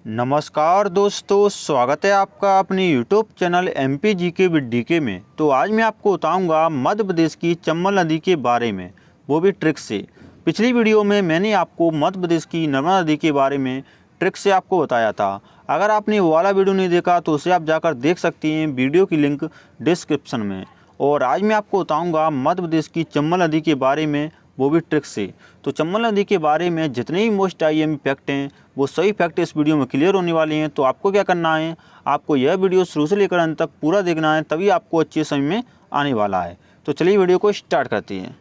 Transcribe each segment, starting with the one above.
नमस्कार दोस्तों, स्वागत है आपका अपने YouTube channel MP GK with DK में। तो आज मैं आपको बताऊंगा मध्य प्रदेश की चंबल नदी के बारे में, वो भी ट्रिक से। पिछली वीडियो में मैंने आपको मध्य प्रदेश की नर्मदा नदी के बारे में ट्रिक से आपको बताया था। अगर आपने वो वाला वीडियो नहीं देखा तो उसे आप जाकर देख सकती हैं, वीडियो की लिंक डिस्क्रिप्शन में। और आज मैं आपको बताऊँगा मध्य प्रदेश की चंबल नदी के बारे में, वो भी ट्रिक से। तो चंबल नदी के बारे में जितने भी मोस्ट IM फैक्ट हैं वो सभी फैक्ट इस वीडियो में क्लियर होने वाले हैं। तो आपको क्या करना है, आपको यह वीडियो शुरू से लेकर अंत तक पूरा देखना है, तभी आपको अच्छे समझ में आने वाला है। तो चलिए वीडियो को स्टार्ट करते हैं।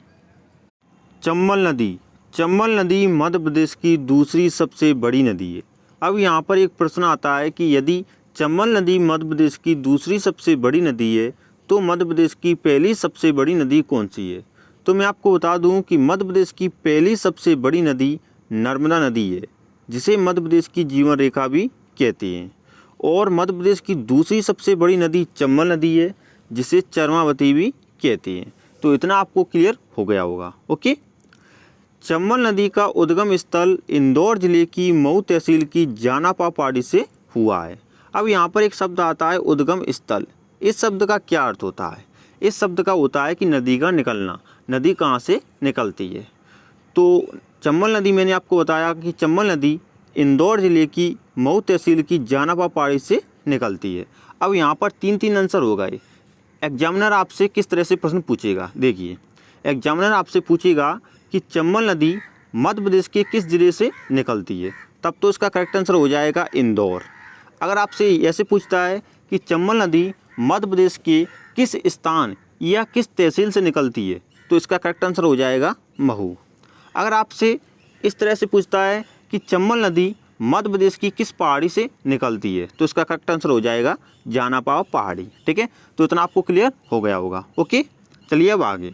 चंबल नदी मध्य प्रदेश की दूसरी सबसे बड़ी नदी है। अब यहाँ पर एक प्रश्न आता है कि यदि चंबल नदी मध्य प्रदेश की दूसरी सबसे बड़ी नदी है तो मध्य प्रदेश की पहली सबसे बड़ी नदी कौन सी है। तो मैं आपको बता दूं कि मध्य प्रदेश की पहली सबसे बड़ी नदी नर्मदा नदी है, जिसे मध्य प्रदेश की जीवन रेखा भी कहते हैं। और मध्य प्रदेश की दूसरी सबसे बड़ी नदी चंबल नदी है, जिसे चरमावती भी कहते हैं। तो इतना आपको क्लियर हो गया होगा। ओके। चंबल नदी का उद्गम स्थल इंदौर जिले की मऊ तहसील की जानापा पहाड़ी से हुआ है। अब यहाँ पर एक शब्द आता है उद्गम स्थल। इस शब्द का क्या अर्थ होता है? इस शब्द का होता है कि नदी का निकलना, नदी कहाँ से निकलती है। तो चंबल नदी, मैंने आपको बताया कि चंबल नदी इंदौर जिले की मऊ तहसील की जानापा पहाड़ी से निकलती है। अब यहाँ पर तीन आंसर हो गए। एग्जामिनर आपसे किस तरह से प्रश्न पूछेगा, देखिए। एग्जामिनर आपसे पूछेगा कि चंबल नदी मध्य प्रदेश के किस जिले से निकलती है, तब तो इसका करेक्ट आंसर हो जाएगा इंदौर। अगर आपसे ऐसे पूछता है कि चंबल नदी मध्य प्रदेश के किस स्थान या किस तहसील से निकलती है, तो इसका करेक्ट आंसर हो जाएगा महू। अगर आपसे इस तरह से पूछता है कि चंबल नदी मध्य प्रदेश की किस पहाड़ी से निकलती है, तो इसका करेक्ट आंसर हो जाएगा जानापा पहाड़ी। ठीक है, तो इतना आपको क्लियर हो गया होगा। ओके, चलिए अब आगे।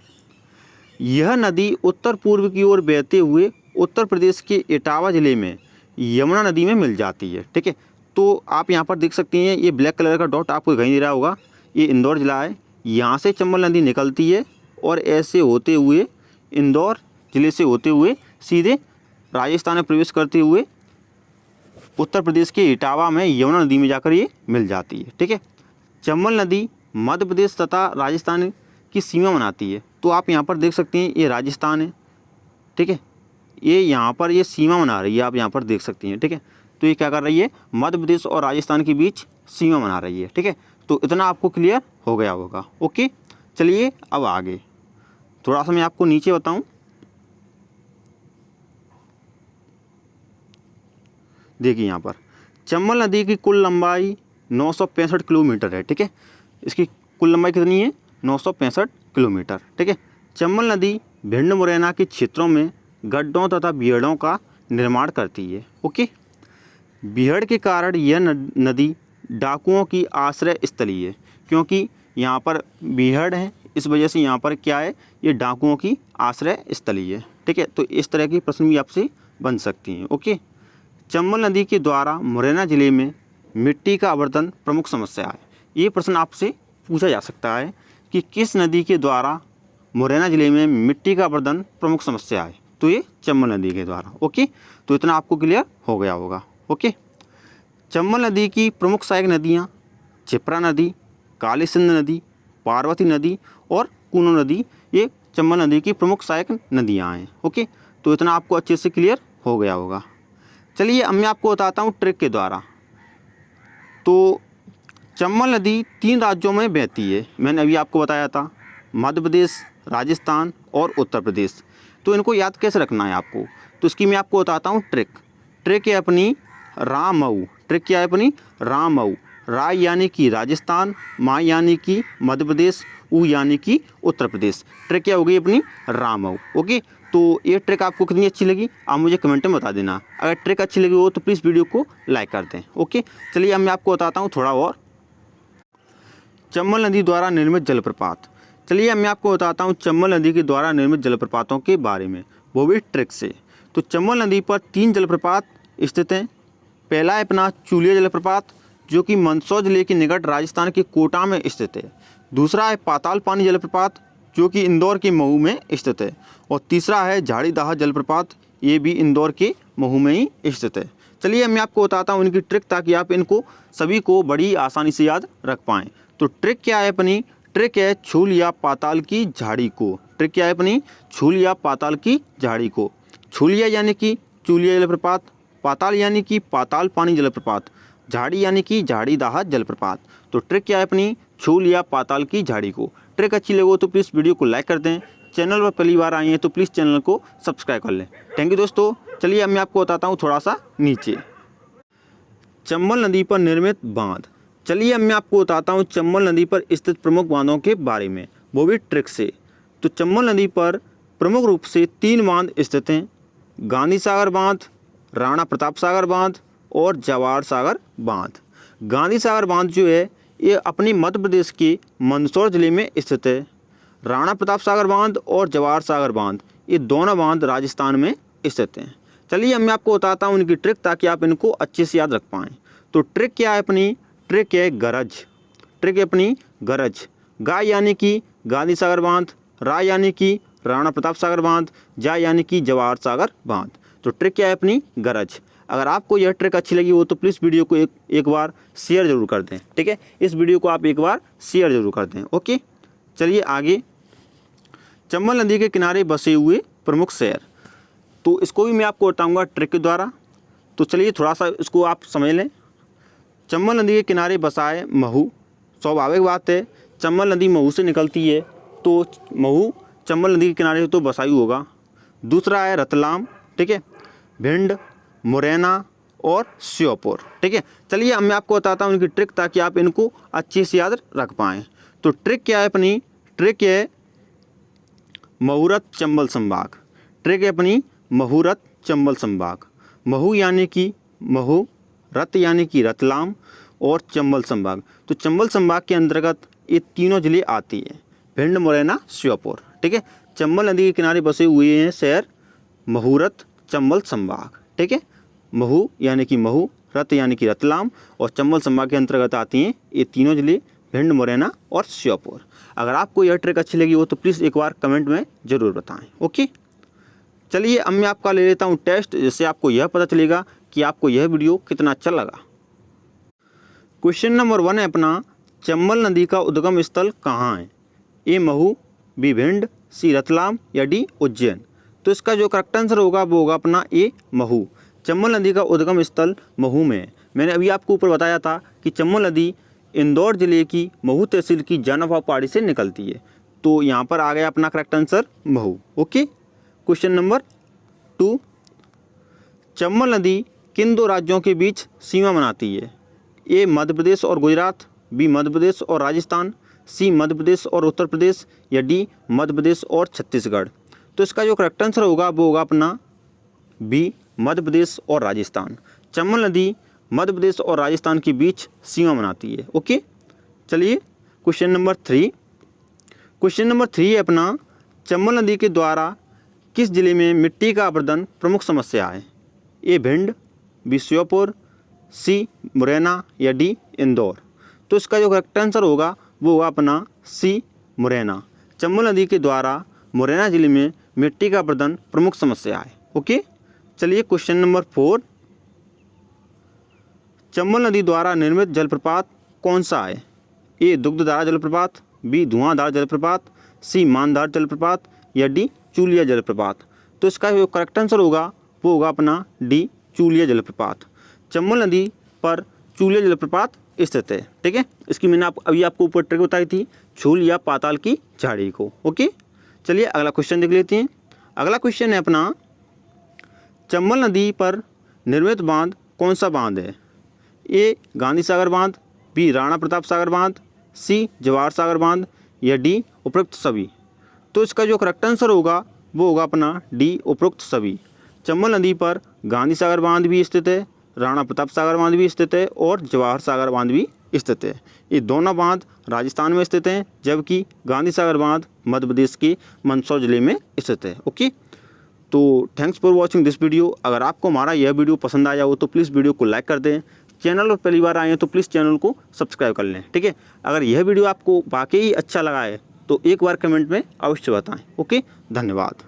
यह नदी उत्तर पूर्व की ओर बहते हुए उत्तर प्रदेश के इटावा जिले में यमुना नदी में मिल जाती है। ठीक है, तो आप यहाँ पर देख सकती हैं, ये ब्लैक कलर का डॉट आपको कहीं दे रहा होगा, ये इंदौर जिला है। यहाँ से चंबल नदी निकलती है और ऐसे होते हुए इंदौर जिले से होते हुए सीधे राजस्थान में प्रवेश करते हुए उत्तर प्रदेश के इटावा में यमुना नदी में जाकर ये मिल जाती है। ठीक है, चंबल नदी मध्य प्रदेश तथा राजस्थान की सीमा बनाती है। तो आप यहाँ पर देख सकते हैं, ये राजस्थान है। ठीक है, ये यहाँ पर ये सीमा बना रही है, आप यहाँ पर देख सकती हैं। ठीक है, तो ये क्या कर रही है, मध्य प्रदेश और राजस्थान के बीच सीमा बना रही है। ठीक है, तो इतना आपको क्लियर हो गया होगा। ओके, चलिए अब आगे थोड़ा सा मैं आपको नीचे बताऊं। देखिए यहाँ पर चंबल नदी की कुल लंबाई 965 किलोमीटर है। ठीक है, इसकी कुल लंबाई कितनी है, 965 किलोमीटर। ठीक है, चंबल नदी भिंड मुरैना के क्षेत्रों में गड्ढों तथा बीहड़ों का निर्माण करती है। ओके, बीहड़ के कारण यह नदी डाकुओं की आश्रय स्थली है, क्योंकि यहाँ पर बीहड़ है, इस वजह से यहाँ पर क्या है, ये डाकुओं की आश्रय स्थली है। ठीक है, तो इस तरह की प्रश्न भी आपसे बन सकती हैं। ओके, चंबल नदी के द्वारा मुरैना जिले में मिट्टी का आवर्तन प्रमुख समस्या है। ये प्रश्न आपसे पूछा जा सकता है कि किस नदी के द्वारा मुरैना जिले में मिट्टी का आवर्तन प्रमुख समस्या है, तो ये चंबल नदी के द्वारा। ओके, तो इतना आपको क्लियर हो गया होगा। ओके, चंबल नदी की प्रमुख सहायक नदियाँ क्षिप्रा नदी, काली सिंध नदी, पार्वती नदी और कूनो नदी, ये चंबल नदी की प्रमुख सहायक नदियाँ हैं। ओके, तो इतना आपको अच्छे से क्लियर हो गया होगा। चलिए अब मैं आपको बताता हूँ ट्रिक के द्वारा। तो चंबल नदी 3 राज्यों में बहती है, मैंने अभी आपको बताया था, मध्य प्रदेश, राजस्थान और उत्तर प्रदेश। तो इनको याद कैसे रखना है आपको, तो इसकी मैं आपको बताता हूँ ट्रिक। ट्रिक है अपनी रामऊ। ट्रिक क्या है अपनी रामऊ। रा यानी कि राजस्थान, मा यानी कि मध्य प्रदेश, ऊ यानी कि उत्तर प्रदेश। ट्रिक क्या हो गई अपनी रामऊ। ओके, तो ये ट्रिक आपको कितनी अच्छी लगी आप मुझे कमेंट में बता देना। अगर ट्रिक अच्छी लगी हो तो प्लीज़ वीडियो को लाइक कर दें। ओके, चलिए अब मैं आपको बताता हूँ थोड़ा और चंबल नदी द्वारा निर्मित जलप्रपात। चलिए अब मैं आपको बताता हूँ चंबल नदी के द्वारा निर्मित जलप्रपातों के बारे में, वो भी ट्रिक से। तो चंबल नदी पर 3 जलप्रपात स्थित हैं। पहला है अपना चूलिया जलप्रपात, जो कि मंदसौर जिले के निकट राजस्थान के कोटा में स्थित है। दूसरा है पाताल पानी जलप्रपात, जो कि इंदौर के महू में स्थित है। और तीसरा है झाड़ीदाह जलप्रपात, ये भी इंदौर के महू में ही स्थित है। चलिए मैं आपको बताता हूँ इनकी ट्रिक, ताकि आप इनको सभी को बड़ी आसानी से याद रख पाएँ। तो ट्रिक क्या है अपनी? ट्रिक है छूल या पाताल की झाड़ी को। ट्रिक क्या है अपनी? छूल या पाताल की झाड़ी को। छूलिया यानी कि चूलिया जलप्रपात, पाताल यानी कि पाताल पानी जलप्रपात, झाड़ी यानी कि झाड़ीदाह जलप्रपात। तो ट्रिक क्या है अपनी? छूल या पाताल की झाड़ी को। ट्रिक अच्छी लगे तो प्लीज़ वीडियो को लाइक कर दें। चैनल पर पहली बार आए हैं तो प्लीज़ चैनल को सब्सक्राइब कर लें। थैंक यू दोस्तों। चलिए अब मैं आपको बताता हूँ थोड़ा सा नीचे, चंबल नदी पर निर्मित बांध। चलिए अब मैं आपको बताता हूँ चंबल नदी पर स्थित प्रमुख बांधों के बारे में, वो भी ट्रिक से। तो चंबल नदी पर प्रमुख रूप से 3 बांध स्थित हैं, गांधी सागर बांध, राणा प्रताप सागर बांध और जवाहर सागर बांध। गांधी सागर बांध जो है ये अपनी मध्य प्रदेश के मंदसौर जिले में स्थित है। राणा प्रताप सागर बांध और जवाहर सागर बांध ये दोनों बांध राजस्थान में स्थित हैं। चलिए अब मैं आपको बताता हूँ इनकी ट्रिक, ताकि आप इनको अच्छे से याद रख पाएँ। तो ट्रिक क्या है अपनी? ट्रिक है गरज। ट्रिक है अपनी गरज। गा यानी कि गांधी सागर बांध, रा यानी कि राणा प्रताप सागर बांध, जा यानी कि जवाहर सागर बांध। तो ट्रिक क्या है अपनी? गरज। अगर आपको यह ट्रिक अच्छी लगी हो तो प्लीज़ वीडियो को एक बार शेयर ज़रूर कर दें। ठीक है, इस वीडियो को आप एक बार शेयर ज़रूर कर दें। ओके, चलिए आगे, चंबल नदी के किनारे बसे हुए प्रमुख शहर। तो इसको भी मैं आपको बताऊंगा ट्रिक के द्वारा। तो चलिए थोड़ा सा इसको आप समझ लें। चंबल नदी के किनारे बसा है महू। स्वाभाविक बात है, चंबल नदी महू से निकलती है, तो महू चंबल नदी के किनारे तो बसा ही होगा। दूसरा है रतलाम, ठीक है, भिंड, मुरैना और श्योपुर। ठीक है, चलिए अब मैं आपको बताता हूँ इनकी ट्रिक, ताकि आप इनको अच्छे से याद रख पाएँ। तो ट्रिक क्या है अपनी? ट्रिक है मुहूर्त चंबल संभाग। ट्रिक है अपनी मुहूर्त चंबल संभाग। महू यानी कि महू, रत यानी कि रतलाम और चंबल संभाग। तो चंबल संभाग के अंतर्गत ये तीनों जिले आती है, भिंड, मुरैना, श्योपुर। ठीक है, चंबल नदी के किनारे बसे हुए हैं शहर मुहूर्त चंबल संभाग। ठीक है, महू यानी कि महू, रत यानी कि रतलाम और चंबल संभाग के अंतर्गत आती हैं ये तीनों जिले, भिंड, मुरैना और श्योपुर। अगर आपको यह ट्रिक अच्छी लगी हो तो प्लीज़ एक बार कमेंट में ज़रूर बताएं। ओके, चलिए अब मैं आपका ले लेता हूं टेस्ट, जिससे आपको यह पता चलेगा कि आपको यह वीडियो कितना अच्छा लगा। क्वेश्चन नंबर 1 है अपना, चंबल नदी का उद्गम स्थल कहाँ है? ए महू, बी भिंड, सी रतलाम या डी उज्जैन। तो इसका जो करेक्ट आंसर होगा वो होगा अपना ए महू। चंबल नदी का उद्गम स्थल महू में है। मैंने अभी आपको ऊपर बताया था कि चंबल नदी इंदौर जिले की महू तहसील की जानवा पहाड़ी से निकलती है। तो यहाँ पर आ गया अपना correct answer Mhow. Okay, question number 2, Chambal नदी किन 2 राज्यों के बीच सीमा बनाती है? ए मध्य प्रदेश और गुजरात, बी मध्य प्रदेश और राजस्थान, सी मध्य प्रदेश और उत्तर प्रदेश या डी मध्य प्रदेश और छत्तीसगढ़। तो इसका जो करेक्ट आंसर होगा वो होगा अपना बी मध्य प्रदेश और राजस्थान। चंबल नदी मध्य प्रदेश और राजस्थान के बीच सीमा बनाती है। ओके, चलिए क्वेश्चन नंबर 3। क्वेश्चन नंबर 3 है अपना, चंबल नदी के द्वारा किस जिले में मिट्टी का अपरदन प्रमुख समस्या है? ए भिंड, बी श्योपुर, सी मुरैना या डी इंदौर। तो इसका जो करेक्ट आंसर होगा वो होगा अपना सी मुरैना। चंबल नदी के द्वारा मुरैना जिले में मिट्टी का अपरदन प्रमुख समस्या है। ओके, चलिए क्वेश्चन नंबर 4, चंबल नदी द्वारा निर्मित जलप्रपात कौन सा है? ए दुग्धधारा जलप्रपात, बी धुआंधार जलप्रपात, सी मानधार जलप्रपात या डी चूलिया जलप्रपात। तो इसका जो करेक्ट आंसर होगा वो होगा अपना डी चूलिया जलप्रपात। चंबल नदी पर चूलिया जलप्रपात स्थित है। ठीक है, इसकी मैंने अभी आपको ऊपर ट्रिक बताई थी, छूल या पाताल की झाड़ी को। ओके, चलिए अगला क्वेश्चन देख लेते हैं। अगला क्वेश्चन है अपना, चंबल नदी पर निर्मित बांध कौन सा बांध है? ए गांधी सागर बांध, बी राणा प्रताप सागर बांध, सी जवाहर सागर बांध या डी उपरोक्त सभी। तो इसका जो करेक्ट आंसर होगा वो होगा अपना डी उपरोक्त सभी। चंबल नदी पर गांधी सागर बांध भी स्थित है, राणा प्रताप सागर बांध भी स्थित है और जवाहर सागर बांध भी स्थित है। ये दोनों बांध राजस्थान में स्थित हैं, जबकि गांधी सागर बांध मध्य प्रदेश के मंदसौर जिले में स्थित है। ओके, तो thanks for watching this video. अगर आपको हमारा यह वीडियो पसंद आया हो तो प्लीज़ वीडियो को लाइक कर दें। चैनल पर पहली बार आए हैं तो प्लीज़ चैनल को सब्सक्राइब कर लें। ठीक है, अगर यह वीडियो आपको वाकई अच्छा लगा है तो एक बार कमेंट में अवश्य बताएं। ओके, धन्यवाद।